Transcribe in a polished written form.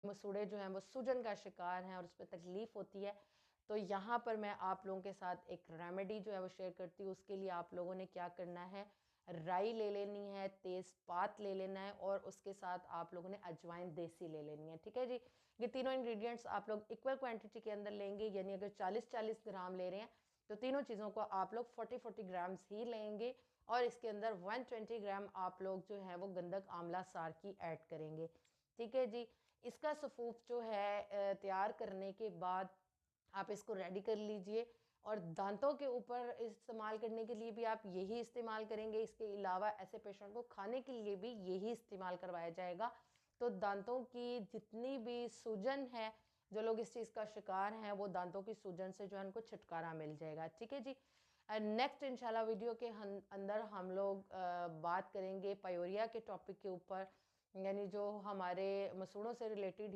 मसूड़े जो हैं वो सूजन का शिकार हैं और उस पर तकलीफ़ होती है, तो यहाँ पर मैं आप लोगों के साथ एक रेमेडी जो है वो शेयर करती हूँ। उसके लिए आप लोगों ने क्या करना है, राई ले लेनी है, तेज़पात ले लेना है और उसके साथ आप लोगों ने अजवाइन देसी ले लेनी है। ठीक है जी, ये तीनों इंग्रेडिएंट्स आप लोग इक्वल क्वांटिटी के अंदर लेंगे, यानी अगर 40-40 ग्राम ले रहे हैं तो तीनों चीज़ों को आप लोग 40-40 ग्राम्स ही लेंगे और इसके अंदर 120 ग्राम आप लोग जो है वो गंधक आंवला सार की ऐड करेंगे। ठीक है जी, इसका सफूफ जो है तैयार करने के बाद आप इसको रेडी कर लीजिए और दांतों के ऊपर इस्तेमाल करने के लिए भी आप यही इस्तेमाल करेंगे। इसके अलावा ऐसे पेशेंट को खाने के लिए भी यही इस्तेमाल करवाया जाएगा। तो दांतों की जितनी भी सूजन है, जो लोग इस चीज़ का शिकार हैं, वो दांतों की सूजन से जो है उनको छुटकारा मिल जाएगा। ठीक है जी, नेक्स्ट इंशाल्लाह वीडियो के अंदर हम लोग बात करेंगे पायोरिया के टॉपिक के ऊपर, यानी जो हमारे मसूड़ों से रिलेटेड